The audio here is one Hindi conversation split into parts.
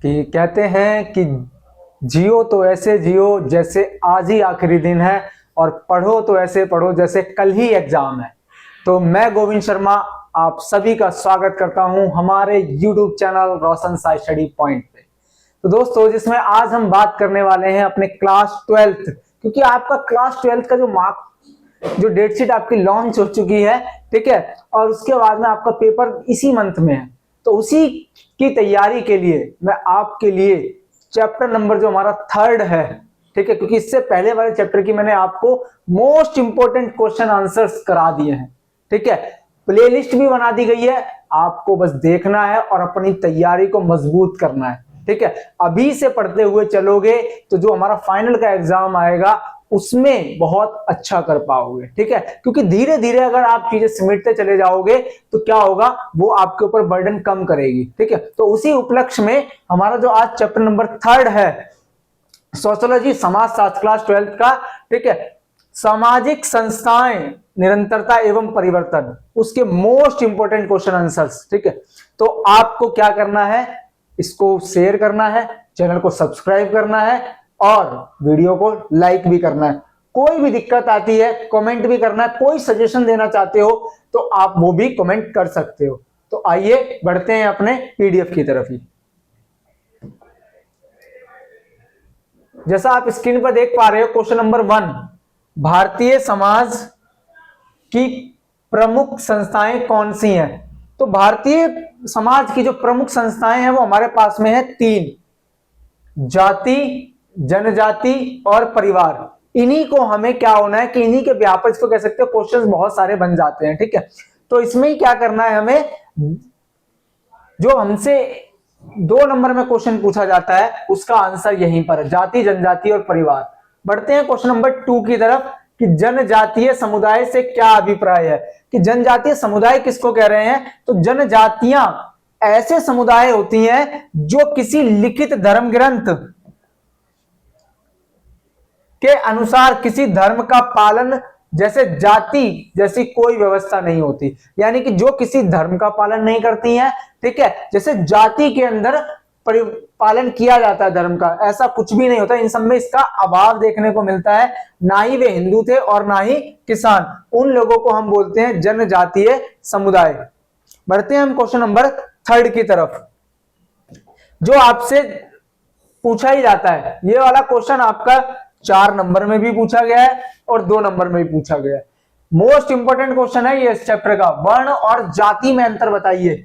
कि कहते हैं कि जियो तो ऐसे जियो जैसे आज ही आखिरी दिन है, और पढ़ो तो ऐसे पढ़ो जैसे कल ही एग्जाम है। तो मैं गोविंद शर्मा आप सभी का स्वागत करता हूं हमारे YouTube चैनल रोशन साई स्टडी पॉइंट पे। तो दोस्तों, जिसमें आज हम बात करने वाले हैं अपने क्लास 12th, क्योंकि आपका क्लास 12th का जो डेट शीट आपकी लॉन्च हो चुकी है, ठीक है, और उसके बाद में आपका पेपर इसी मंथ में है। तो उसी की तैयारी के लिए मैं आपके लिए चैप्टर नंबर जो हमारा 3rd है, ठीक है, क्योंकि इससे पहले वाले चैप्टर की मैंने आपको मोस्ट इंपोर्टेंट क्वेश्चन आंसर्स करा दिए हैं, ठीक है, प्लेलिस्ट भी बना दी गई है, आपको बस देखना है और अपनी तैयारी को मजबूत करना है, ठीक है। अभी से पढ़ते हुए चलोगे तो जो हमारा फाइनल का एग्जाम आएगा उसमें बहुत अच्छा कर पाओगे, ठीक है, क्योंकि धीरे धीरे अगर आप चीजें समेटते चले जाओगे तो क्या होगा, वो आपके ऊपर बर्डन कम करेगी, ठीक है। तो उसी उपलक्ष्य में हमारा जो आज चैप्टर नंबर 3rd है, सोशियोलॉजी समाजशास्त्र क्लास 12th का, ठीक है, सामाजिक संस्थाएं, निरंतरता एवं परिवर्तन, उसके मोस्ट इंपोर्टेंट क्वेश्चन आंसर्स, ठीक है। तो आपको क्या करना है, इसको शेयर करना है, चैनल को सब्सक्राइब करना है और वीडियो को लाइक भी करना है। कोई भी दिक्कत आती है कमेंट भी करना है, कोई सजेशन देना चाहते हो तो आप वो भी कमेंट कर सकते हो। तो आइए बढ़ते हैं अपने पीडीएफ की तरफ ही। जैसा आप स्क्रीन पर देख पा रहे हो, क्वेश्चन नंबर 1, भारतीय समाज की प्रमुख संस्थाएं कौन सी हैं? तो भारतीय समाज की जो प्रमुख संस्थाएं हैं वो हमारे पास में है 3, जाति, जनजाति और परिवार। इन्हीं को हमें क्या होना है कि इन्हीं के व्यापक, इसको कह सकते हो, क्वेश्चंस बहुत सारे बन जाते हैं, ठीक है। तो इसमें ही क्या करना है हमें, जो हमसे 2 नंबर में क्वेश्चन पूछा जाता है उसका आंसर यहीं पर है, जाति, जनजाति और परिवार। बढ़ते हैं क्वेश्चन नंबर 2 की तरफ कि जनजातीय समुदाय से क्या अभिप्राय है, कि जनजातीय समुदाय किसको कह रहे हैं? तो जनजातियां ऐसे समुदाय होती हैं जो किसी लिखित धर्म ग्रंथ के अनुसार किसी धर्म का पालन, जैसे जाति जैसी कोई व्यवस्था नहीं होती, यानी कि जो किसी धर्म का पालन नहीं करती हैं, ठीक है, जैसे जाति के अंदर पालन किया जाता है धर्म का, ऐसा कुछ भी नहीं होता। इन सब में इसका अभाव देखने को मिलता है। ना ही वे हिंदू थे और ना ही किसान, उन लोगों को हम बोलते हैं जनजातीय समुदाय। बढ़ते हैं हम क्वेश्चन नंबर 3rd की तरफ, जो आपसे पूछा ही जाता है। ये वाला क्वेश्चन आपका 4 नंबर में भी पूछा गया है और 2 नंबर में भी पूछा गया है। मोस्ट इंपोर्टेंट क्वेश्चन है ये इस चैप्टर का, वर्ण और जाति में अंतर बताइए।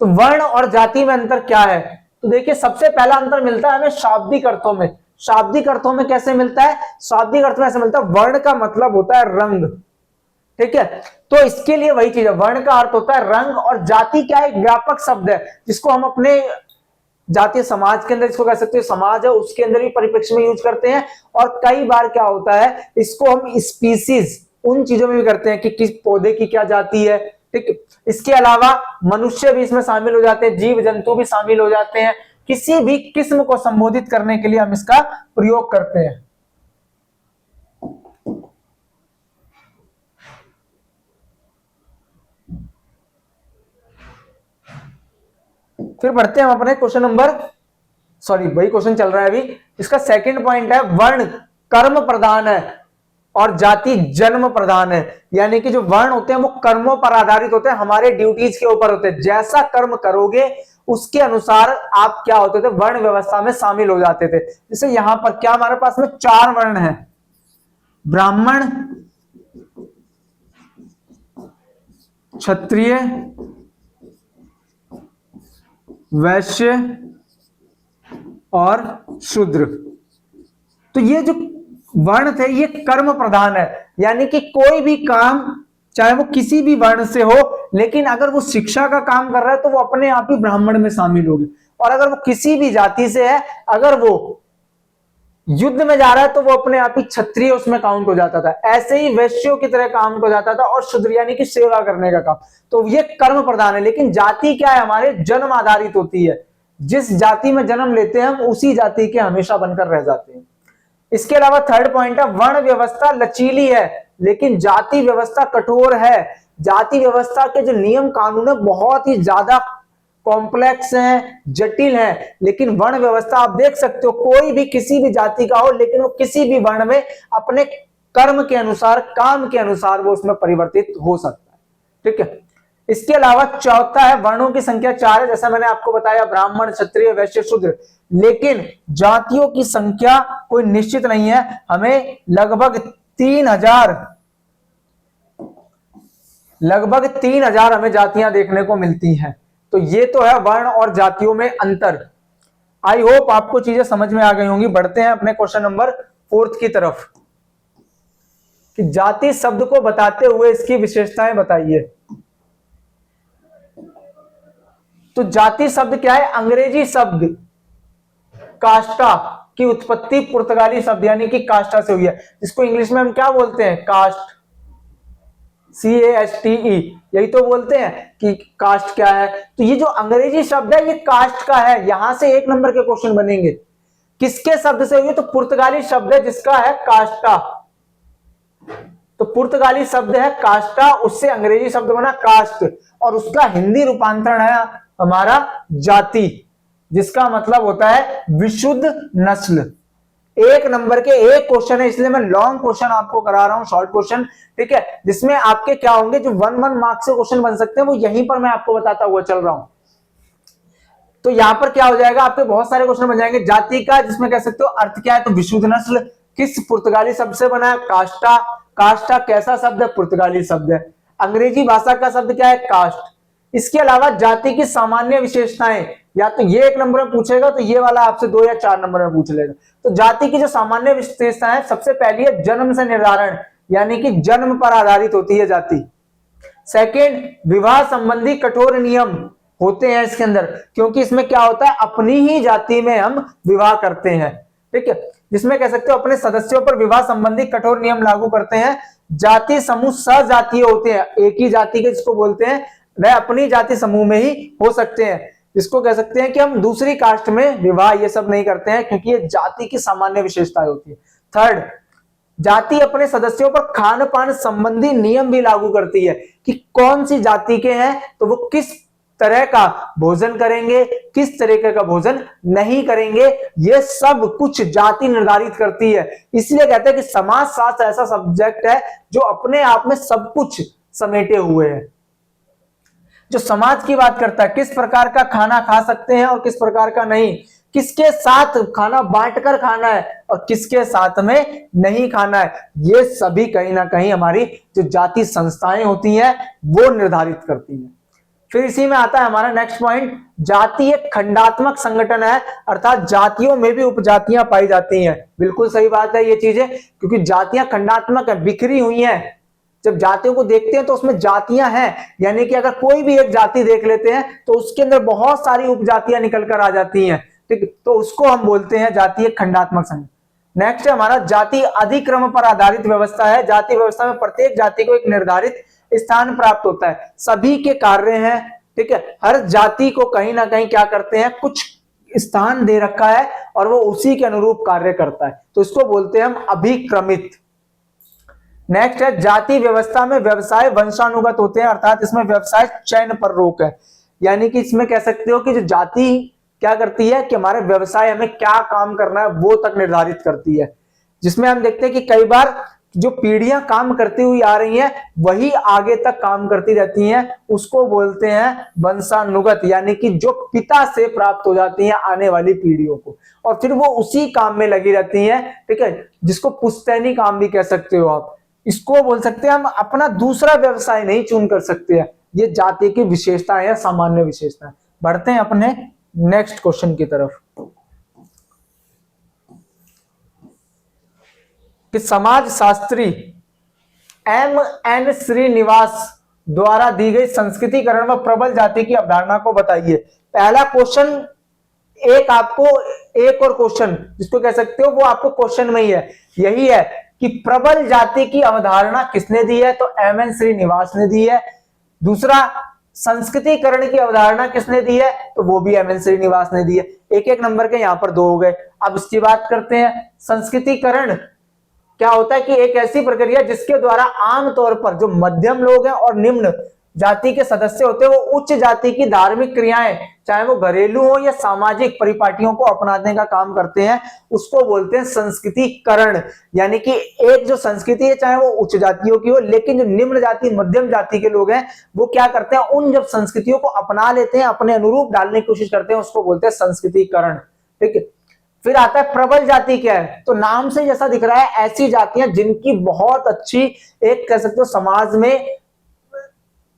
तो वर्ण और जाति में अंतर क्या है? तो देखिए, सबसे पहला अंतर मिलता है हमें शाब्दिक अर्थों में। शाब्दिक अर्थों में कैसे मिलता है? शाब्दिक अर्थ में ऐसे मिलता है, वर्ण का मतलब होता है रंग, ठीक है, तो इसके लिए वही चीज है, वर्ण का अर्थ होता है रंग, और जाति क्या है? एक व्यापक शब्द है जिसको हम अपने जातीय समाज के अंदर, इसको कह सकते हैं समाज है उसके अंदर भी परिप्रेक्ष्य में यूज करते हैं। और कई बार क्या होता है, इसको हम स्पीसीज, उन चीजों में भी करते हैं कि किस पौधे की क्या जाति है, ठीक। इसके अलावा मनुष्य भी इसमें शामिल हो जाते हैं, जीव जंतु भी शामिल हो जाते हैं। किसी भी किस्म को संबोधित करने के लिए हम इसका प्रयोग करते हैं। फिर बढ़ते हैं हम अपने क्वेश्चन नंबर, वही क्वेश्चन चल रहा है अभी। इसका 2nd पॉइंट है, वर्ण कर्म प्रधान है और जाति जन्म प्रधान है, यानी कि जो वर्ण होते हैं वो कर्मों पर आधारित होते हैं, हमारे ड्यूटीज के ऊपर होते हैं। जैसा कर्म करोगे उसके अनुसार आप क्या होते थे, वर्ण व्यवस्था में शामिल हो जाते थे। जैसे यहां पर क्या हमारे पास में 4 वर्ण है, ब्राह्मण, क्षत्रिय, वैश्य और शूद्र। तो ये जो वर्ण थे ये कर्म प्रधान है, यानी कि कोई भी काम चाहे वो किसी भी वर्ण से हो, लेकिन अगर वो शिक्षा का काम कर रहा है तो वो अपने आप ही ब्राह्मण में शामिल होगी। और अगर वो किसी भी जाति से है, अगर वो युद्ध में जा रहा है तो वो अपने आप ही क्षत्रिय उसमें काउंट हो जाता था। ऐसे ही वैश्यों की तरह काउंट हो जाता था, और शूद्र यानी कि सेवा करने का काम। तो ये कर्म प्रधान है। लेकिन जाति क्या है, हमारे जन्म आधारित होती है। जिस जाति में जन्म लेते हैं हम उसी जाति के हमेशा बनकर रह जाते हैं। इसके अलावा 3rd पॉइंट है, वर्ण व्यवस्था लचीली है लेकिन जाति व्यवस्था कठोर है। जाति व्यवस्था के जो नियम कानून है बहुत ही ज्यादा कॉम्प्लेक्स हैं, जटिल हैं, लेकिन वर्ण व्यवस्था आप देख सकते हो कोई भी किसी भी जाति का हो, लेकिन वो किसी भी वर्ण में अपने कर्म के अनुसार, काम के अनुसार वो उसमें परिवर्तित हो सकता है। ठीक है, इसके अलावा चौथा है वर्णों की संख्या 4 है, जैसा मैंने आपको बताया ब्राह्मण, क्षत्रिय, वैश्य, शूद्र, लेकिन जातियों की संख्या कोई निश्चित नहीं है। हमें लगभग 3000 हमें जातियां देखने को मिलती हैं। तो ये तो है वर्ण और जातियों में अंतर। आई होप आपको चीजें समझ में आ गई होंगी। बढ़ते हैं अपने क्वेश्चन नंबर 4 की तरफ कि जाति शब्द को बताते हुए इसकी विशेषताएं बताइए। तो जाति शब्द क्या है? अंग्रेजी शब्द कास्टा की उत्पत्ति पुर्तगाली शब्द यानी कि कास्टा से हुई है, जिसको इंग्लिश में हम क्या बोलते हैं? कास्ट, CASTE, यही तो बोलते हैं कि कास्ट क्या है। तो ये जो अंग्रेजी शब्द है ये कास्ट का है। यहां से 1 नंबर के क्वेश्चन बनेंगे। किसके शब्द से हुई? तो पुर्तगाली शब्द है जिसका है कास्टा। तो पुर्तगाली शब्द है कास्टा, उससे अंग्रेजी शब्द बना कास्ट, और उसका हिंदी रूपांतरण है हमारा जाति, जिसका मतलब होता है विशुद्ध नस्ल। 1 नंबर के 1 क्वेश्चन है, इसलिए मैं लॉन्ग क्वेश्चन आपको करा रहा हूं, शॉर्ट क्वेश्चन। ठीक है, जिसमें आपके क्या होंगे, जो 1 मार्क्स से क्वेश्चन बन सकते हैं वो यहीं पर मैं आपको बताता हुआ चल रहा हूं। तो यहां पर क्या हो जाएगा, आपके बहुत सारे क्वेश्चन बन जाएंगे। जाति का जिसमें कह सकते हो अर्थ क्या है, तो विशुद्ध नस्ल। किस पुर्तगाली शब्द से बना है? कास्टा। कास्टा कैसा शब्द है? पुर्तगाली शब्द है। अंग्रेजी भाषा का शब्द क्या है? कास्ट। इसके अलावा जाति की सामान्य विशेषताएं, या तो ये 1 नंबर में पूछेगा, तो ये वाला आपसे 2 या 4 नंबर में पूछ लेगा। तो जाति की जो सामान्य विशेषताएं, सबसे पहली है जन्म से निर्धारण, यानी कि जन्म पर आधारित होती है जाति। सेकंड, विवाह संबंधी कठोर नियम होते हैं इसके अंदर, क्योंकि इसमें क्या होता है, अपनी ही जाति में हम विवाह करते हैं। ठीक है, जिसमें कह सकते हो अपने सदस्यों पर विवाह संबंधी कठोर नियम लागू करते हैं। जाति समूह सजातीय होते हैं, एक ही जाति के जिसको बोलते हैं वह अपनी जाति समूह में ही हो सकते हैं, जिसको कह सकते हैं कि हम दूसरी कास्ट में विवाह ये सब नहीं करते हैं, क्योंकि ये जाति की सामान्य विशेषताएं होती है। थर्ड, जाति अपने सदस्यों पर खान पान संबंधी नियम भी लागू करती है कि कौन सी जाति के हैं तो वो किस तरह का भोजन करेंगे, किस तरीके का भोजन नहीं करेंगे, ये सब कुछ जाति निर्धारित करती है। इसलिए कहते हैं कि समाज शास्त्र ऐसा सब्जेक्ट है जो अपने आप में सब कुछ समेटे हुए है, जो समाज की बात करता है, किस प्रकार का खाना खा सकते हैं और किस प्रकार का नहीं, किसके साथ खाना बांटकर खाना है और किसके साथ में नहीं खाना है, ये सभी कहीं ना कहीं हमारी जो जाति संस्थाएं होती हैं वो निर्धारित करती हैं। फिर इसी में आता है हमारा नेक्स्ट पॉइंट, जाति एक खंडात्मक संगठन है, अर्थात जातियों में भी उपजातियां पाई जाती हैं। बिल्कुल सही बात है ये चीजें, क्योंकि जातियां खंडात्मक है, बिखरी हुई हैं। जब जातियों को देखते हैं तो उसमें जातियां हैं, यानी कि अगर कोई भी एक जाति देख लेते हैं तो उसके अंदर बहुत सारी उपजातियां निकल कर आ जाती हैं। ठीक, तो उसको हम बोलते हैं जाति एक खंडात्मक संगठन। नेक्स्ट है हमारा जाति अधिक्रम पर आधारित व्यवस्था है। जाति व्यवस्था में प्रत्येक जाति को एक निर्धारित स्थान प्राप्त होता है, सभी के कार्य हैं। ठीक है, हर जाति को कहीं ना कहीं क्या करते हैं, कुछ स्थान दे रखा है और वो उसी के अनुरूप कार्य करता है, तो इसको बोलते हैं हम अभिक्रमित। नेक्स्ट है जाति व्यवस्था में व्यवसाय वंशानुगत होते हैं, अर्थात इसमें व्यवसाय चयन पर रोक है, यानी कि इसमें कह सकते हो कि जो जाति क्या करती है कि हमारे व्यवसाय हमें क्या काम करना है वो तक निर्धारित करती है, जिसमें हम देखते हैं कि कई बार जो पीढ़ियां काम करती हुई आ रही हैं वही आगे तक काम करती रहती हैं, उसको बोलते हैं वंशानुगत, यानी कि जो पिता से प्राप्त हो जाती हैं आने वाली पीढ़ियों को, और फिर वो उसी काम में लगी रहती हैं। ठीक है, जिसको पुश्तैनी काम भी कह सकते हो आप, इसको बोल सकते हैं हम अपना दूसरा व्यवसाय नहीं चुन कर सकते हैं। ये जाति की विशेषता है, सामान्य विशेषता है। बढ़ते हैं अपने नेक्स्ट क्वेश्चन की तरफ कि समाज शास्त्री M.N. श्रीनिवास द्वारा दी गई संस्कृतिकरण व प्रबल जाति की अवधारणा को बताइए। पहला क्वेश्चन एक आपको एक और क्वेश्चन जिसको कह सकते हो वो आपको क्वेश्चन में ही है, यही है कि प्रबल जाति की अवधारणा किसने दी है, तो M.N. श्रीनिवास ने दी है। दूसरा, संस्कृतिकरण की अवधारणा किसने दी है, तो वो भी M.N. श्रीनिवास ने दी है। एक एक नंबर के यहां पर 2 हो गए। अब इसकी बात करते हैं। संस्कृतिकरण क्या होता है कि एक ऐसी प्रक्रिया जिसके द्वारा आमतौर पर जो मध्यम लोग हैं और निम्न जाति के सदस्य होते हैं वो उच्च जाति की धार्मिक क्रियाएं, चाहे वो घरेलू हो या सामाजिक परिपाटियों को अपनाने का काम करते हैं, उसको बोलते हैं संस्कृतिकरण। यानी कि एक जो संस्कृति है चाहे वो उच्च जातियों की हो, लेकिन जो निम्न जाति मध्यम जाति के लोग हैं वो क्या करते हैं, उन जब संस्कृतियों को अपना लेते हैं, अपने अनुरूप डालने की कोशिश करते हैं, उसको बोलते हैं संस्कृतिकरण। ठीक है। फिर आता है प्रबल जाति। क्या है, तो नाम से जैसा दिख रहा है ऐसी जातियां जिनकी बहुत अच्छी एक कह सकते हो समाज में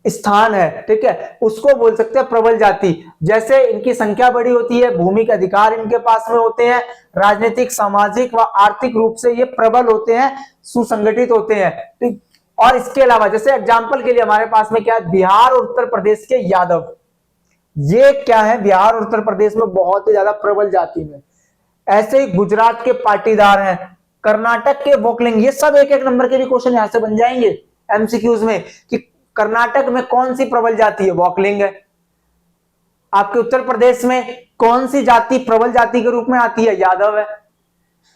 स्थान है, ठीक है, उसको बोल सकते हैं प्रबल जाति। जैसे इनकी संख्या बड़ी होती है, भूमि के अधिकार इनके पास में होते हैं, राजनीतिक सामाजिक व आर्थिक रूप से ये प्रबल होते हैं, सुसंगठित होते हैं। ठीक। और इसके अलावा जैसे एग्जाम्पल के लिए हमारे पास में क्या है, बिहार और उत्तर प्रदेश के यादव, ये क्या है, बिहार और उत्तर प्रदेश में बहुत ही ज्यादा प्रबल जाति में। ऐसे ही गुजरात के पाटीदार हैं, कर्नाटक के वोकलिंग, ये सब एक एक नंबर के भी क्वेश्चन यहां से बन जाएंगे एमसीक्यूज में कि कर्नाटक में कौन सी प्रबल जाति है, वोकलिंग है। आपके उत्तर प्रदेश में कौन सी जाति प्रबल जाति के रूप में आती है, यादव है।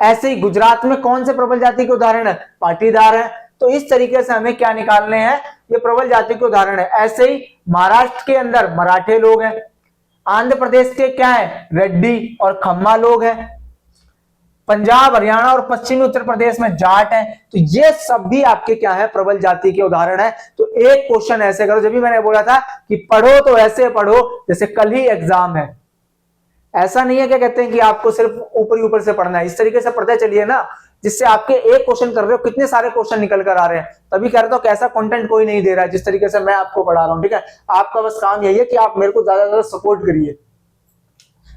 ऐसे ही गुजरात में कौन से प्रबल जाति के उदाहरण है, पाटीदार है। तो इस तरीके से हमें क्या निकालने हैं, ये प्रबल जाति के उदाहरण है। ऐसे ही महाराष्ट्र के अंदर मराठे लोग हैं, आंध्र प्रदेश के क्या है, रेड्डी और खम्मा लोग हैं, पंजाब हरियाणा और पश्चिमी उत्तर प्रदेश में जाट है। तो ये सब भी आपके क्या है, प्रबल जाति के उदाहरण है। तो एक क्वेश्चन ऐसे करो, जब भी मैंने बोला था कि पढ़ो तो ऐसे पढ़ो जैसे कल ही एग्जाम है। ऐसा नहीं है क्या कहते हैं कि आपको सिर्फ ऊपर ऊपर से पढ़ना है, इस तरीके से पढ़ते चलिए ना, जिससे आपके एक क्वेश्चन कर रहे हो कितने सारे क्वेश्चन निकल कर आ रहे हैं। तभी कह रहा था कैसा कंटेंट कोई नहीं दे रहा है जिस तरीके से मैं आपको पढ़ा रहा हूं। ठीक है, आपका बस काम यही है कि आप मेरे को ज्यादा से ज्यादा सपोर्ट करिए।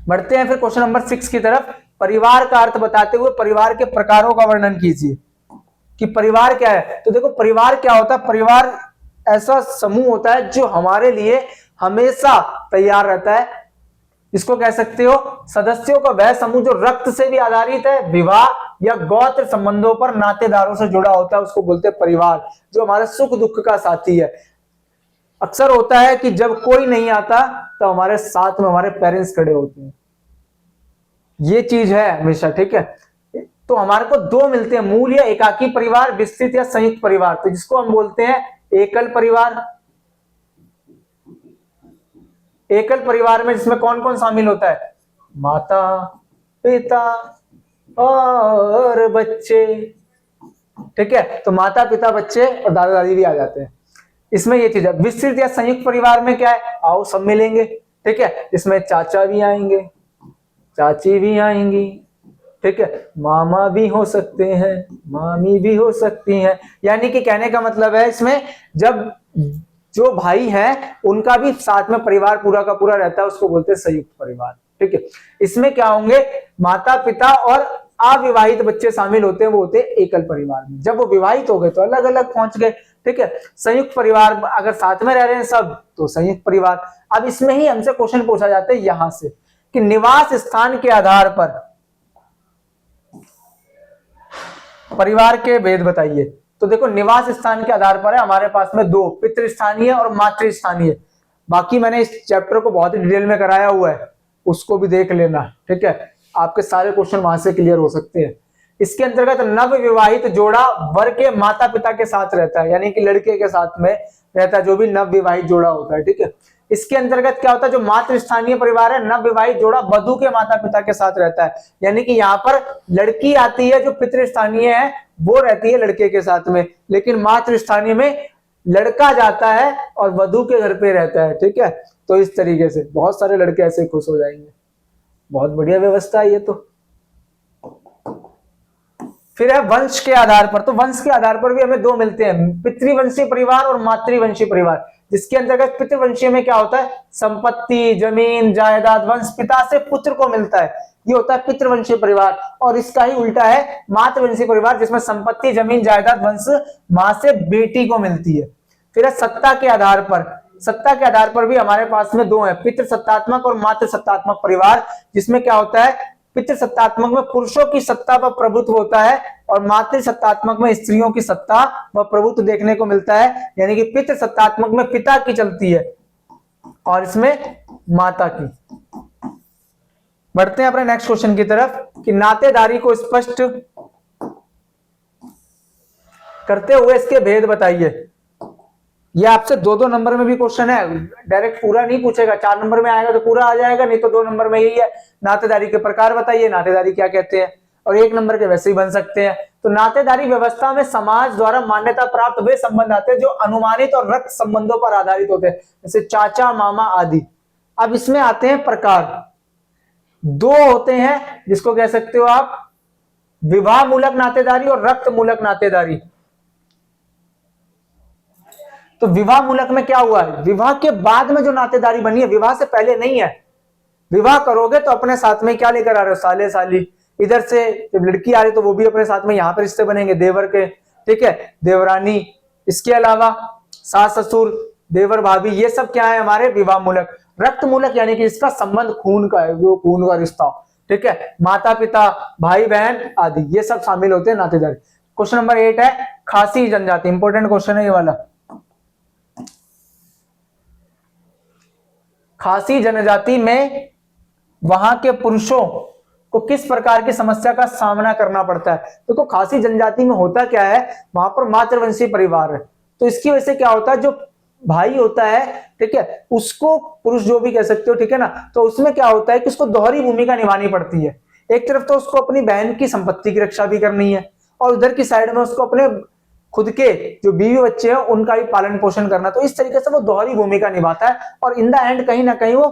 बढ़ते हैं फिर क्वेश्चन नंबर 6 की तरफ। परिवार का अर्थ बताते हुए परिवार के प्रकारों का वर्णन कीजिए कि परिवार क्या है। तो देखो परिवार क्या होता है, परिवार ऐसा समूह होता है जो हमारे लिए हमेशा तैयार रहता है। इसको कह सकते हो सदस्यों का वह समूह जो रक्त से भी आधारित है, विवाह या गोत्र संबंधों पर नातेदारों से जुड़ा होता है, उसको बोलते हैं परिवार, जो हमारे सुख दुख का साथी है। अक्सर होता है कि जब कोई नहीं आता तो हमारे साथ में हमारे पेरेंट्स खड़े होते हैं, ये चीज है हमेशा। ठीक है, तो हमारे को दो मिलते हैं मूल या एकाकी परिवार, विस्तृत या संयुक्त परिवार। तो जिसको हम बोलते हैं एकल परिवार। एकल परिवार में जिसमें कौन कौन शामिल होता है, माता पिता और बच्चे। ठीक है, तो माता पिता बच्चे और दादा दादी भी आ जाते हैं इसमें, ये चीज है। विस्तृत या संयुक्त परिवार में क्या है, आओ सब मिलेंगे। ठीक है, इसमें चाचा भी आएंगे, चाची भी आएंगी, ठीक है, मामा भी हो सकते हैं, मामी भी हो सकती हैं। यानी कि कहने का मतलब है इसमें जब जो भाई हैं उनका भी साथ में परिवार पूरा का पूरा रहता है, उसको बोलते हैं संयुक्त परिवार। ठीक है, इसमें क्या होंगे, माता पिता और अविवाहित बच्चे शामिल होते हैं, वो होते हैं एकल परिवार में। जब वो विवाहित हो गए तो अलग अलग पहुंच गए। ठीक है, संयुक्त परिवार अगर साथ में रह रहे हैं सब तो संयुक्त परिवार। अब इसमें ही हमसे क्वेश्चन पूछा जाता है यहां से कि निवास स्थान के आधार पर परिवार के भेद बताइए। तो देखो निवास स्थान के आधार पर है हमारे पास में दो, पितृस्थानीय और मातृस्थानीय। बाकी मैंने इस चैप्टर को बहुत ही डिटेल में कराया हुआ है, उसको भी देख लेना। ठीक है, आपके सारे क्वेश्चन वहां से क्लियर हो सकते हैं। इसके अंतर्गत नव विवाहित जोड़ा वर के माता पिता के साथ रहता है, यानी कि लड़के के साथ में रहता है जो भी नव विवाहित जोड़ा होता है। ठीक है, इसके अंतर्गत क्या होता है, जो मातृस्थानीय परिवार है, नव विवाहित जोड़ा वधू के माता पिता के साथ रहता है। यानी कि यहाँ पर लड़की आती है, जो पितृस्थानीय है वो रहती है लड़के के साथ में, लेकिन मातृस्थानीय में लड़का जाता है और वधू के घर पे रहता है। ठीक है, तो इस तरीके से बहुत सारे लड़के ऐसे खुश हो जाएंगे। बहुत बढ़िया व्यवस्था है ये तो। फिर है वंश के आधार पर। तो वंश के आधार पर भी हमें दो मिलते हैं, पितृवंशी परिवार और मातृवंशी परिवार। जिसके अंतर्गत पितृवंशीय में क्या होता है, संपत्ति जमीन जायदाद वंश पिता से पुत्र को मिलता है, ये होता है पितृवंशीय परिवार। और इसका ही उल्टा है मातृवंशीय परिवार, जिसमें संपत्ति जमीन जायदाद वंश मां से बेटी को मिलती है। फिर है सत्ता के आधार पर। सत्ता के आधार पर भी हमारे पास में दो है, पितृसत्तात्मक और मातृसत्तात्मक परिवार। जिसमें क्या होता है, पितृसत्तात्मक में पुरुषों की सत्ता व प्रभुत्व होता है और मातृसत्तात्मक में स्त्रियों की सत्ता व प्रभुत्व देखने को मिलता है। यानी कि पितृसत्तात्मक में पिता की चलती है और इसमें माता की। बढ़ते हैं अपने नेक्स्ट क्वेश्चन की तरफ कि नातेदारी को स्पष्ट करते हुए इसके भेद बताइए। ये आपसे 2-2 नंबर में भी क्वेश्चन है, डायरेक्ट पूरा नहीं पूछेगा। 4 नंबर में आएगा तो पूरा आ जाएगा, नहीं तो 2 नंबर में यही है, नातेदारी के प्रकार बताइए, नातेदारी क्या कहते हैं, और 1 नंबर के वैसे ही बन सकते हैं। तो नातेदारी व्यवस्था में समाज द्वारा मान्यता प्राप्त वे संबंध आते हैं जो अनुमानित और रक्त संबंधों पर आधारित होते हैं, जैसे चाचा मामा आदि। अब इसमें आते हैं प्रकार, 2 होते हैं, जिसको कह सकते हो आप विवाह मूलक नातेदारी और रक्त मूलक नातेदारी। तो विवाह मूलक में क्या हुआ है, विवाह के बाद में जो नातेदारी बनी है, विवाह से पहले नहीं है। विवाह करोगे तो अपने साथ में क्या लेकर आ रहे हो, साले साली, इधर से जब लड़की आ रही तो वो भी अपने साथ में, यहां पर रिश्ते बनेंगे देवर के, ठीक है, देवरानी, इसके अलावा सास ससुर, देवर भाभी, ये सब क्या है हमारे विवाह मूलक। रक्त मूलक यानी कि इसका संबंध खून का है, वो खून का रिश्ता, ठीक है, माता पिता, भाई बहन आदि, ये सब शामिल होते हैं नातेदारी। क्वेश्चन नंबर 8 है खासी जनजाति, इंपॉर्टेंट क्वेश्चन है ये वाला। खासी जनजाति में वहां के पुरुषों को किस प्रकार की समस्या का सामना करना पड़ता है। देखो खासी जनजाति में होता क्या है, वहां पर मातृवंशी परिवार है, तो इसकी वजह से क्या होता है, जो भाई होता है, ठीक है, उसको पुरुष जो भी कह सकते हो, ठीक है ना, तो उसमें क्या होता है कि उसको दोहरी भूमिका निभानी पड़ती है। एक तरफ तो उसको अपनी बहन की संपत्ति की रक्षा भी करनी है, और उधर की साइड में उसको अपने खुद के जो बीवी बच्चे हैं उनका भी पालन पोषण करना। तो इस तरीके से वो दोहरी भूमिका निभाता है, और इन द एंड कहीं ना कहीं वो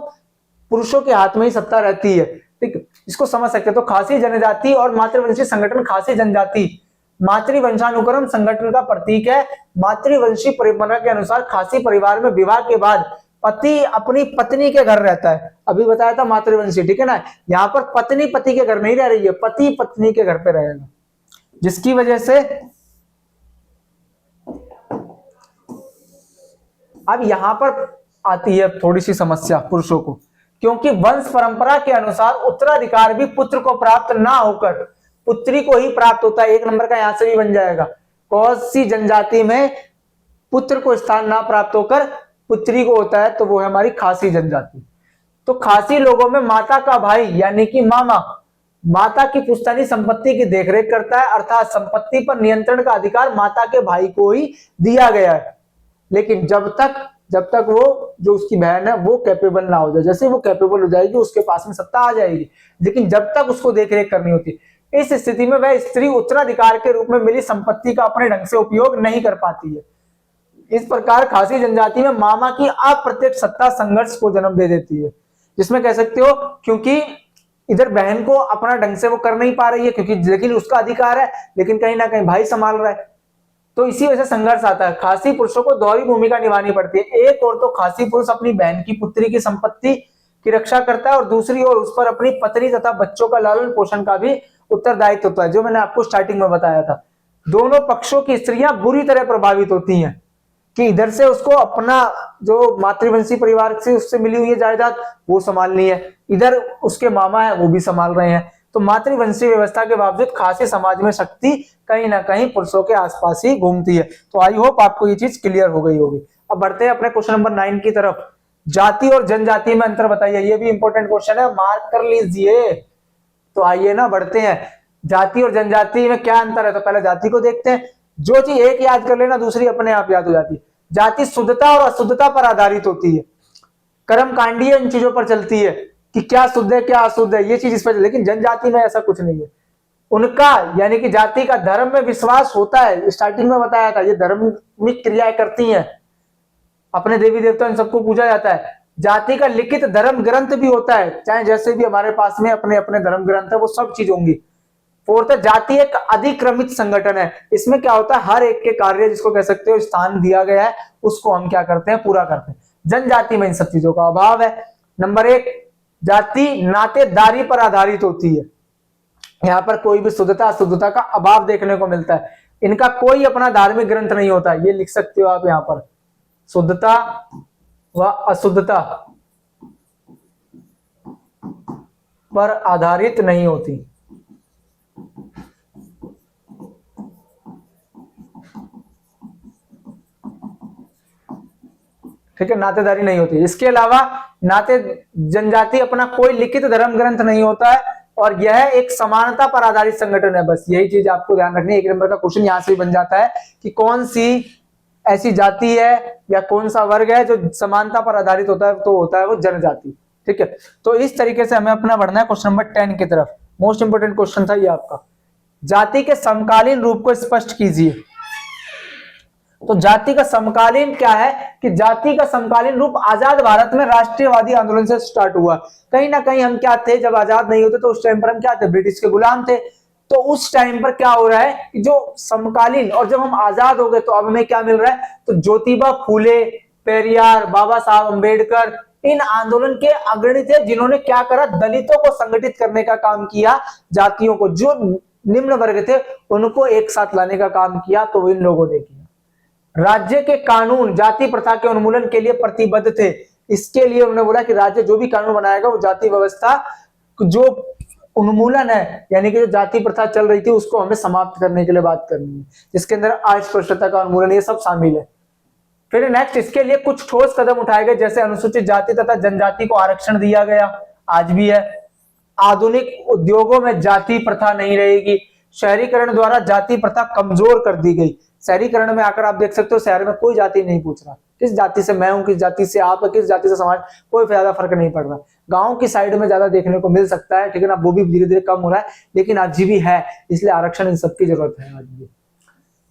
पुरुषों के हाथ में ही सत्ता रहती है, ठीक, इसको समझ सकते हैं। तो खासी जनजाति और मातृवंशी संगठन, खासी जनजाति मातृवंशानुक्रम संगठन का प्रतीक है। मातृवंशी परंपरा के अनुसार खासी परिवार में विवाह के बाद पति अपनी पत्नी के घर रहता है, अभी बताया था मातृवंशी, ठीक है ना, यहाँ पर पत्नी पति के घर नहीं रह रही है, पति पत्नी के घर पे रहेगा, जिसकी वजह से अब यहां पर आती है थोड़ी सी समस्या पुरुषों को, क्योंकि वंश परंपरा के अनुसार उत्तराधिकार भी पुत्र को प्राप्त ना होकर पुत्री को ही प्राप्त होता है। 1 नंबर का यहां से भी बन जाएगा। कौन सी जनजाति में पुत्र को स्थान ना प्राप्त होकर पुत्री को होता है, तो वो है हमारी खासी जनजाति। तो खासी लोगों में माता का भाई यानी कि मामा माता की पुश्तैनी संपत्ति की देखरेख करता है, अर्थात संपत्ति पर नियंत्रण का अधिकार माता के भाई को ही दिया गया है। लेकिन जब तक वो जो उसकी बहन है वो कैपेबल ना हो जाए, जैसे वो कैपेबल हो जाएगी उसके पास में सत्ता आ जाएगी, लेकिन जब तक उसको देखरेख करनी होती, इस स्थिति में वह स्त्री उत्तराधिकार के रूप में मिली संपत्ति का अपने ढंग से उपयोग नहीं कर पाती है। इस प्रकार खासी जनजाति में मामा की अप्रत्यक्ष सत्ता संघर्ष को जन्म दे देती है, जिसमें कह सकते हो क्योंकि इधर बहन को अपना ढंग से वो कर नहीं पा रही है, क्योंकि लेकिन उसका अधिकार है, लेकिन कहीं ना कहीं भाई संभाल रहा है, तो इसी वजह से संघर्ष आता है। खासी पुरुषों को दोहरी भूमिका निभानी पड़ती है। एक और तो खासी पुरुष अपनी बहन की पुत्री की संपत्ति की रक्षा करता है, और दूसरी ओर उस पर अपनी पत्नी तथा बच्चों का लालन पोषण का भी उत्तरदायित्व होता है, जो मैंने आपको स्टार्टिंग में बताया था। दोनों पक्षों की स्त्रियां बुरी तरह प्रभावित होती हैं कि इधर से उसको अपना जो मातृवंशी परिवार से उससे मिली हुई है जायदाद वो संभालनी है, इधर उसके मामा है वो भी संभाल रहे हैं। तो मातृवंशी व्यवस्था के बावजूद खासी समाज में शक्ति कहीं ना कहीं पुरुषों के आसपास ही घूमती है। तो आई होप आपको ये चीज क्लियर हो गई होगी। अब बढ़ते हैं अपने क्वेश्चन नंबर 9 की तरफ। जाति और जनजाति में अंतर बताइए, ये भी इंपॉर्टेंट क्वेश्चन है, मार्क कर लीजिए। तो आइए ना बढ़ते हैं, जाति और जनजाति में क्या अंतर है। तो पहले जाति को देखते हैं। जो चीज एक याद कर लेना दूसरी अपने आप याद हो जाती है। जाति शुद्धता और अशुद्धता पर आधारित होती है, कर्मकांडीय इन चीजों पर चलती है कि क्या शुद्ध है क्या अशुद्ध है, ये चीज इस पर। लेकिन जनजाति में ऐसा कुछ नहीं है। उनका यानी कि जाति का धर्म में विश्वास होता है, स्टार्टिंग में बताया था, ये धार्मिक क्रियाएं करती हैं, अपने देवी देवता इन सबको पूजा जाता है। जाति का लिखित धर्म ग्रंथ भी होता है, चाहे जैसे भी हमारे पास में अपने अपने धर्म ग्रंथ है, वो सब चीज होंगी। फोर्थ, जाति एक अधिक्रमित संगठन है। इसमें क्या होता है, हर एक के कार्य जिसको कह सकते हो स्थान दिया गया है उसको हम क्या करते हैं, पूरा करते हैं। जनजाति में इन सब चीजों का अभाव है। नंबर 1, जाति नातेदारी पर आधारित होती है। यहाँ पर कोई भी शुद्धता अशुद्धता का अभाव देखने को मिलता है। इनका कोई अपना धार्मिक ग्रंथ नहीं होता, ये लिख सकते हो आप यहाँ पर, शुद्धता व अशुद्धता पर आधारित नहीं होती। ठीक है, नातेदारी नहीं होती। इसके अलावा नाते जनजाति अपना कोई लिखित धर्म ग्रंथ नहीं होता है, और यह एक समानता पर आधारित संगठन है। बस यही चीज आपको ध्यान रखनी है। 1 नंबर का क्वेश्चन यहां से भी बन जाता है कि कौन सी ऐसी जाति है या कौन सा वर्ग है जो समानता पर आधारित होता है, तो होता है वो जनजाति। ठीक है, तो इस तरीके से हमें अपना बढ़ना है क्वेश्चन नंबर 10 की तरफ। मोस्ट इंपोर्टेंट क्वेश्चन था ये आपका। जाति के समकालीन रूप को स्पष्ट कीजिए। तो जाति का समकालीन क्या है कि जाति का समकालीन रूप आजाद भारत में राष्ट्रीयवादी आंदोलन से स्टार्ट हुआ। कहीं ना कहीं हम क्या थे, जब आजाद नहीं होते तो उस टाइम पर हम क्या थे, ब्रिटिश के गुलाम थे। तो उस टाइम पर क्या हो रहा है कि जो समकालीन, और जब हम आजाद हो गए तो अब हमें क्या मिल रहा है, तो ज्योतिबा फूले, पेरियार, बाबा साहब अंबेडकर इन आंदोलन के अग्रणी थे, जिन्होंने क्या करा, दलितों को संगठित करने का काम किया, जातियों को, जो निम्न वर्ग थे उनको एक साथ लाने का काम किया, तो इन लोगों ने किया। राज्य के कानून जाति प्रथा के उन्मूलन के लिए प्रतिबद्ध थे। इसके लिए उन्होंने बोला कि राज्य जो भी कानून बनाएगा वो जाति व्यवस्था जो उन्मूलन है, यानी कि जो जाति प्रथा चल रही थी उसको हमें समाप्त करने के लिए बात करनी है, जिसके अंदर अस्पृश्यता का उन्मूलन ये सब शामिल है। फिर नेक्स्ट, इसके लिए कुछ ठोस कदम उठाए गए, जैसे अनुसूचित जाति तथा जनजाति को आरक्षण दिया गया, आज भी है। आधुनिक उद्योगों में जाति प्रथा नहीं रहेगी। शहरीकरण द्वारा जाति प्रथा कमजोर कर दी गई। शहरीकरण में आकर आप देख सकते हो शहर में कोई जाति नहीं पूछ रहा, किस जाति से मैं हूं, किस जाति से आप, किस जाति से समाज, कोई ज्यादा फर्क नहीं पड़ रहा। गांव की साइड में ज्यादा देखने को मिल सकता है, ठीक है ना, वो भी धीरे धीरे कम हो रहा है, लेकिन आज भी है, इसलिए आरक्षण इन सबकी जरूरत है आज भी।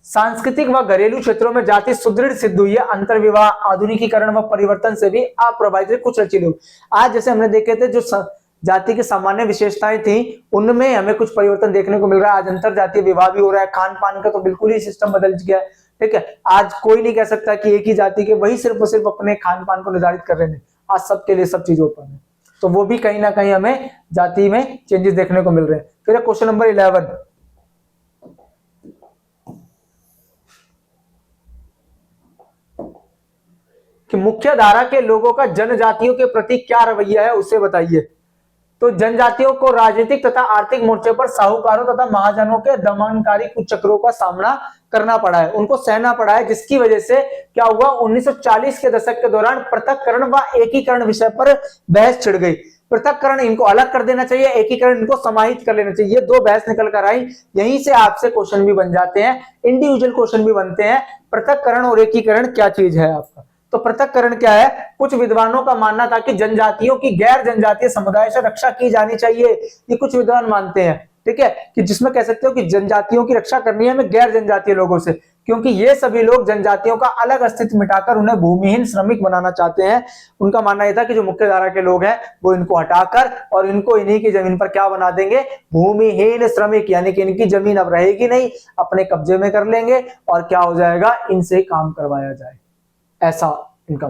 सांस्कृतिक व घरेलू क्षेत्रों में जाति सुदृढ़ सिद्ध हुई है। अंतर्विवाह, आधुनिकीकरण व परिवर्तन से भी अप्रभावित कुछ लचीले हुए। आज जैसे हमने देखे थे, जो जाति की सामान्य विशेषताएं थी उनमें हमें कुछ परिवर्तन देखने को मिल रहा है। आज अंतर जातीय विवाह भी हो रहा है। खान पान का तो बिल्कुल ही सिस्टम बदल गया है। ठीक है, आज कोई नहीं कह सकता कि एक ही जाति के वही सिर्फ और सिर्फ अपने खान पान को निर्धारित कर रहे हैं। आज सबके लिए सब चीज ओपन है, तो वो भी कहीं ना कहीं हमें जाति में चेंजेस देखने को मिल रहे हैं। फिर क्वेश्चन नंबर 11, कि मुख्य धारा के लोगों का जनजातियों के प्रति क्या रवैया है उसे बताइए। तो जनजातियों को राजनीतिक तथा आर्थिक मोर्चे पर साहूकारों तथा महाजनों के दमनकारी कुचक्रों का सामना करना पड़ा है, उनको सहना पड़ा है, जिसकी वजह से क्या हुआ, 1940 के दशक के दौरान पृथक्करण व एकीकरण विषय पर बहस छिड़ गई। पृथक्करण इनको अलग कर देना चाहिए, एकीकरण इनको समाहित कर लेना चाहिए, ये दो बहस निकल कर आई। यहीं से आपसे क्वेश्चन भी बन जाते हैं, इंडिविजुअल क्वेश्चन भी बनते हैं। पृथक्करण और एकीकरण क्या चीज है आपका। तो पृथक्करण क्या है, कुछ विद्वानों का मानना था कि जनजातियों की गैर जनजातीय समुदाय से रक्षा की जानी चाहिए, ये कुछ विद्वान मानते हैं। ठीक है, कि जिसमें कह सकते हो कि जनजातियों की रक्षा करनी है हमें गैर जनजातीय लोगों से, क्योंकि ये सभी लोग जनजातियों का अलग अस्तित्व मिटाकर उन्हें भूमिहीन श्रमिक बनाना चाहते हैं। उनका मानना यह था कि जो मुख्य धारा के लोग हैं वो इनको हटाकर और इनको इन्हीं की जमीन पर क्या बना देंगे, भूमिहीन श्रमिक, यानी कि इनकी जमीन अब रहेगी नहीं, अपने कब्जे में कर लेंगे और क्या हो जाएगा, इनसे काम करवाया जाए, ऐसा इनका।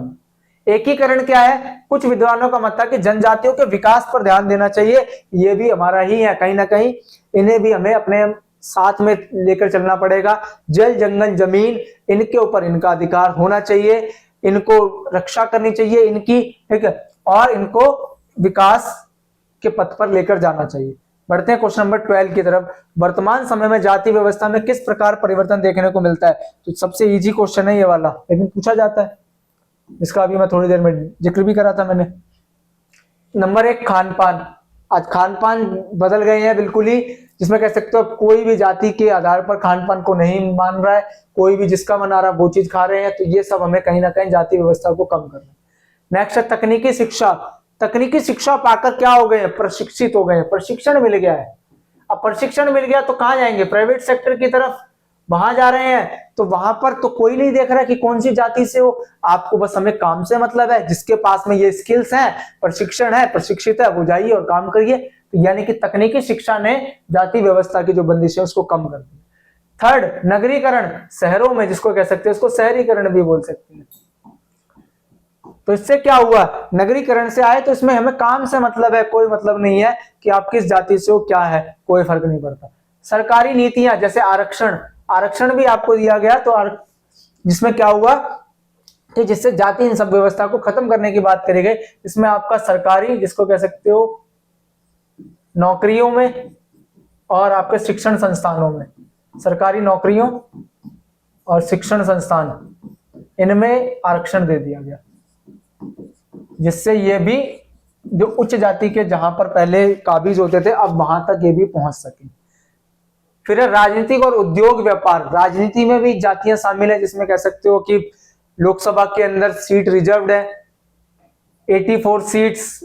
एकीकरण क्या है, कुछ विद्वानों का मत था कि जनजातियों के विकास पर ध्यान देना चाहिए, ये भी हमारा ही है, कहीं ना कहीं इन्हें भी हमें अपने साथ में लेकर चलना पड़ेगा। जल जंगल जमीन इनके ऊपर इनका अधिकार होना चाहिए, इनको रक्षा करनी चाहिए इनकी, ठीक है, और इनको विकास के पथ पर लेकर जाना चाहिए। बढ़ते हैं क्वेश्चन नंबर 12 की तरफ। वर्तमान समय में जाति व्यवस्था में किस प्रकार परिवर्तन देखने को मिलता है। तो सबसे इजी क्वेश्चन है ये वाला, लेकिन पूछा जाता है, इसका अभी मैं थोड़ी देर में जिक्र भी करा था मैंने। नंबर 1, खान पान। आज खान पान बदल गए हैं बिल्कुल ही, जिसमें कह सकते हो कोई भी जाति के आधार पर खान पान को नहीं मान रहा है, कोई भी जिसका मन आ रहा है वो चीज खा रहे हैं, तो ये सब हमें कहीं ना कहीं जाति व्यवस्था को कम करना है। नेक्स्ट है तकनीकी शिक्षा। तकनीकी शिक्षा पाकर क्या हो गए हैं, प्रशिक्षित हो गए हैं, प्रशिक्षण मिल गया है। अब प्रशिक्षण मिल गया तो कहां जाएंगे, प्राइवेट सेक्टर की तरफ, वहां जा रहे हैं। तो वहां पर तो कोई नहीं देख रहा कि कौन सी जाति से हो, आपको बस हमें काम से मतलब है, जिसके पास में ये स्किल्स हैं, प्रशिक्षण है, प्रशिक्षित है, वो जाइए और काम करिए। तो यानी कि तकनीकी शिक्षा ने जाति व्यवस्था की जो बंदिश है उसको कम कर दी। थर्ड, नगरीकरण, शहरों में जिसको कह सकते हैं, उसको शहरीकरण भी बोल सकते हैं। तो इससे क्या हुआ, नगरीकरण से आए तो इसमें हमें काम से मतलब है, कोई मतलब नहीं है कि आप किस जाति से हो, क्या है, कोई फर्क नहीं पड़ता। सरकारी नीतियां जैसे आरक्षण, आरक्षण भी आपको दिया गया, तो जिसमें क्या हुआ कि जिससे जाति इन सब व्यवस्था को खत्म करने की बात करी गई। इसमें आपका सरकारी, जिसको कह सकते हो नौकरियों में और आपके शिक्षण संस्थानों में, सरकारी नौकरियों और शिक्षण संस्थान, इनमें आरक्षण दे दिया गया, जिससे ये भी जो उच्च जाति के जहां पर पहले काबिज होते थे अब वहां तक ये भी पहुंच सके। फिर है राजनीतिक और उद्योग व्यापार। राजनीति में भी जातियां शामिल है, जिसमें कह सकते हो कि लोकसभा के अंदर सीट रिजर्व्ड है, 84 सीट्स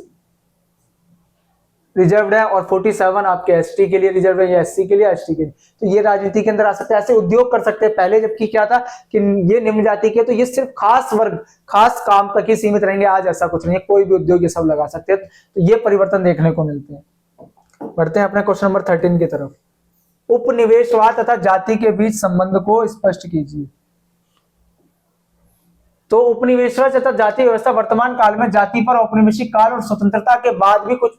रिजर्व्ड है, और 47 आपके एसटी के लिए रिजर्व है, या एससी के लिए, एसटी के लिए। तो ये राजनीति के अंदर आ सकते हैं, ऐसे उद्योग कर सकते हैं पहले, जबकि क्या था कि ये निम्न जाति के, तो ये सिर्फ खास वर्ग, खास काम तक ही सीमित रहेंगे। आज ऐसा कुछ नहीं है, कोई भी उद्योग ये सब लगा सकते हैं। तो ये परिवर्तन देखने को मिलते हैं। बढ़ते हैं अपने क्वेश्चन नंबर 13 की तरफ। उपनिवेशवाद तथा जाति के बीच संबंध को स्पष्ट कीजिए। तो उपनिवेशवाद तथा जाति व्यवस्था वर्तमान काल में जाति पर औपनिवेशिक काल और स्वतंत्रता के बाद भी कुछ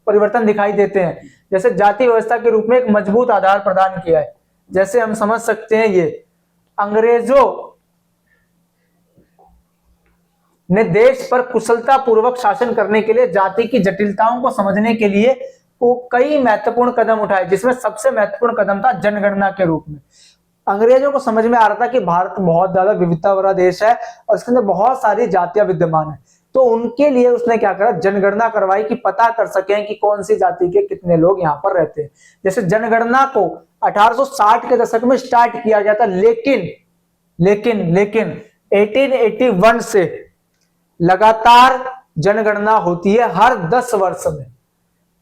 परिवर्तन दिखाई देते हैं। जैसे जाति व्यवस्था के रूप में एक मजबूत आधार प्रदान किया है। जैसे हम समझ सकते हैं, ये अंग्रेजों ने देश पर कुशलता पूर्वक शासन करने के लिए जाति की जटिलताओं को समझने के लिए वो कई महत्वपूर्ण कदम उठाए, जिसमें सबसे महत्वपूर्ण कदम था जनगणना के रूप में। अंग्रेजों को समझ में आ रहा था कि भारत बहुत ज्यादा विविधता भरा देश है और इसके अंदर बहुत सारी जातियां विद्यमान है, तो उनके लिए उसने क्या करा, जनगणना करवाई कि पता कर सकें कि कौन सी जाति के कितने लोग यहाँ पर रहते हैं। जैसे जनगणना को 1860 के दशक में स्टार्ट किया गया था, लेकिन 1881 से लगातार जनगणना होती है हर 10 वर्ष में,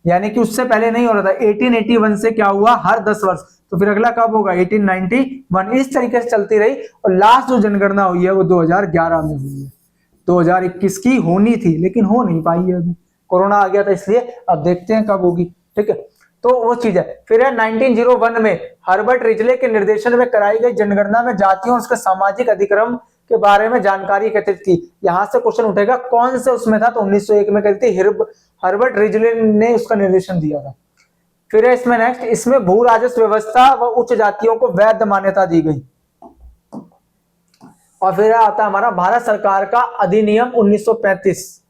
यानी कि उससे पहले नहीं हो रहा था। 1881 से क्या हुआ, हर 10 वर्ष। तो फिर अगला कब होगा, 1891। इस तरीके से चलती रही और लास्ट जो जनगणना हुई है वो 2011 में हुई है। 2021 की होनी थी लेकिन हो नहीं पाई है, अभी कोरोना आ गया था इसलिए। अब देखते हैं कब होगी, ठीक है। तो वो चीज है। फिर है 1901 में हर्बर्ट रिजले के निर्देशन में कराई गई जनगणना में जातियों और उसके सामाजिक अधिक्रम के बारे में जानकारी एकत्रित की। यहां से क्वेश्चन उठेगा कौन से उसमें था, तो 1901 में करी थी, हर्बर्ट रिजले ने उसका निर्देशन दिया था। फिर है इसमें नेक्स्ट, इसमें भू राजस्व व्यवस्था व उच्च जातियों को वैध मान्यता दी गई। और फिर आता हमारा भारत सरकार का अधिनियम 1935,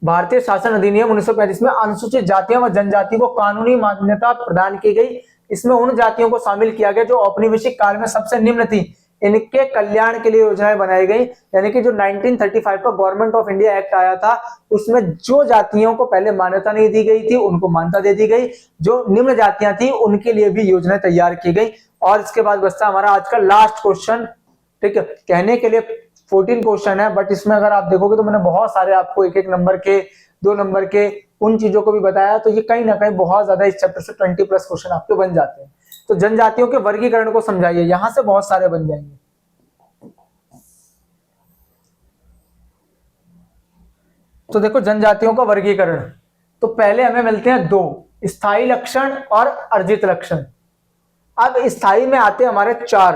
भारतीय शासन अधिनियम 1935 में अनुसूचित जातियों व जनजाति को कानूनी मान्यता प्रदान की गई। इसमें उन जातियों को शामिल किया गया जो औपनिवेशिक काल में सबसे निम्न थी, इनके कल्याण के लिए योजनाएं बनाई गई। यानी कि जो 1935 का गवर्नमेंट ऑफ इंडिया एक्ट आया था, उसमें जो जातियों को पहले मान्यता नहीं दी गई थी उनको मान्यता दे दी गई, जो निम्न जातियां थी उनके लिए भी योजनाएं तैयार की गई। और इसके बाद बचता हमारा आज का लास्ट क्वेश्चन, ठीक है। कहने के लिए 14 क्वेश्चन है, बट इसमें अगर आप देखोगे तो मैंने बहुत सारे आपको एक नंबर के, 2 नंबर के उन चीजों को भी बताया, तो ये कहीं ना कहीं बहुत ज्यादा इस चैप्टर से 20 प्लस क्वेश्चन आपके बन जाते हैं। तो जनजातियों के वर्गीकरण को समझाइए, यहां से बहुत सारे बन जाएंगे। तो देखो जनजातियों का वर्गीकरण, तो पहले हमें मिलते हैं 2, स्थायी लक्षण और अर्जित लक्षण। अब स्थायी में आते हैं हमारे 4,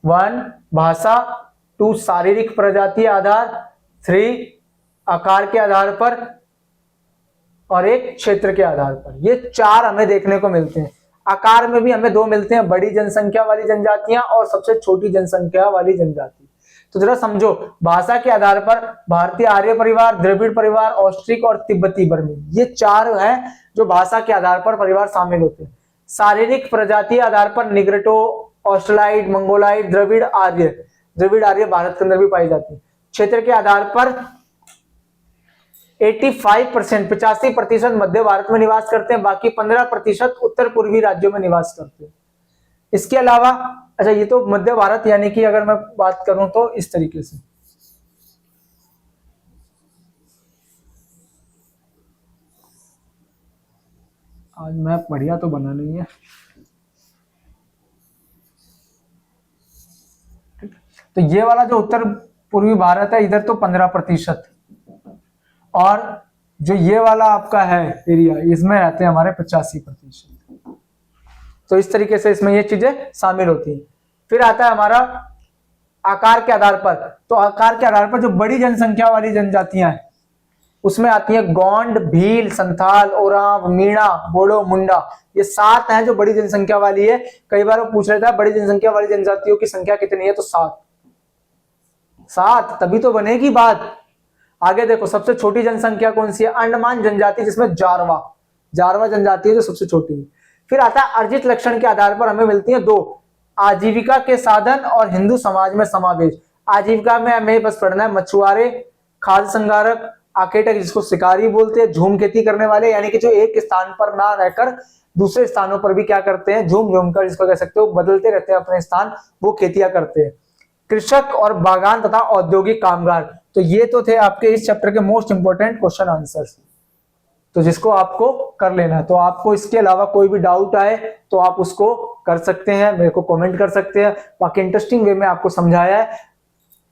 1 भाषा, 2 शारीरिक प्रजाति आधार, 3 आकार के आधार पर, और 1 क्षेत्र के आधार पर। ये 4 हमें देखने को मिलते हैं। आकार में भी हमें 2 मिलते हैं, बड़ी जनसंख्या वाली जनजातियां और सबसे छोटी जनसंख्या वाली जनजाति। तो जरा समझो, भाषा के आधार पर भारतीय आर्य परिवार, द्रविड़ परिवार, ऑस्ट्रिक और तिब्बती बर्मी, ये 4 हैं जो भाषा के आधार पर परिवार शामिल होते हैं। शारीरिक प्रजाति आधार पर निग्रोटो, ऑस्ट्रलाइड, मंगोलाइड, द्रविड़ आर्य भारत के अंदर भी पाई जाती है। क्षेत्र के आधार पर 85% मध्य भारत में निवास करते हैं, बाकी 15% उत्तर पूर्वी राज्यों में निवास करते हैं। इसके अलावा, अच्छा ये तो मध्य भारत, यानी कि अगर मैं बात करूं तो इस तरीके से, आज मैप बढ़िया तो बना नहीं है, तो ये वाला जो उत्तर पूर्वी भारत है इधर तो 15%, और जो ये वाला आपका है एरिया, इसमें रहते हैं हमारे 85%। तो इस तरीके से इसमें ये चीजें शामिल होती हैं। फिर आता है हमारा आकार के आधार पर, तो आकार के आधार पर जो बड़ी जनसंख्या वाली जनजातियां हैं उसमें आती है गोंड, भील, संथाल, ओरांव, मीणा, बोडो, मुंडा। ये 7 हैं जो बड़ी जनसंख्या वाली है। कई बार वो पूछ रहा था बड़ी जनसंख्या वाली जनजातियों की संख्या कितनी है, तो 7, तभी तो बनेगी बात। आगे देखो, सबसे छोटी जनसंख्या कौन सी है, अंडमान जनजाति, जिसमें जारवा जनजाति है जो सबसे छोटी है। फिर आता है अर्जित लक्षण के आधार पर हमें मिलती है 2, आजीविका के साधन और हिंदू समाज में समावेश। आजीविका में हमें बस पढ़ना है मछुआरे, खाद्य संगारक, आकेटक जिसको शिकारी बोलते हैं, झूम खेती करने वाले, यानी कि जो एक स्थान पर ना रहकर दूसरे स्थानों पर भी क्या करते हैं, झूम झूम कर जिसको कह सकते हो बदलते रहते हैं अपने स्थान, वो खेतियां करते हैं। कृषक और बागान तथा औद्योगिक कामगार, तो ये तो थे आपके इस चैप्टर के मोस्ट इंपोर्टेंट क्वेश्चन आंसर्स, तो जिसको आपको कर लेना है। तो आपको इसके अलावा कोई भी डाउट आए तो आप उसको कर सकते हैं, मेरे को कमेंट कर सकते हैं। बाकी इंटरेस्टिंग वे में आपको समझाया है,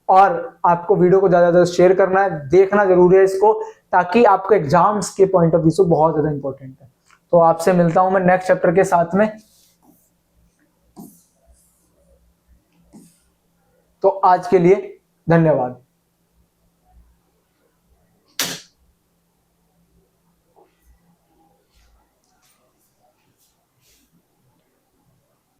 और आपको वीडियो को ज्यादा से ज्यादा शेयर करना है, देखना जरूरी है इसको, ताकि आपको एग्जाम्स के पॉइंट ऑफ व्यू से बहुत ज्यादा इंपॉर्टेंट है। तो आपसे मिलता हूं मैं नेक्स्ट चैप्टर के साथ में। तो आज के लिए धन्यवाद।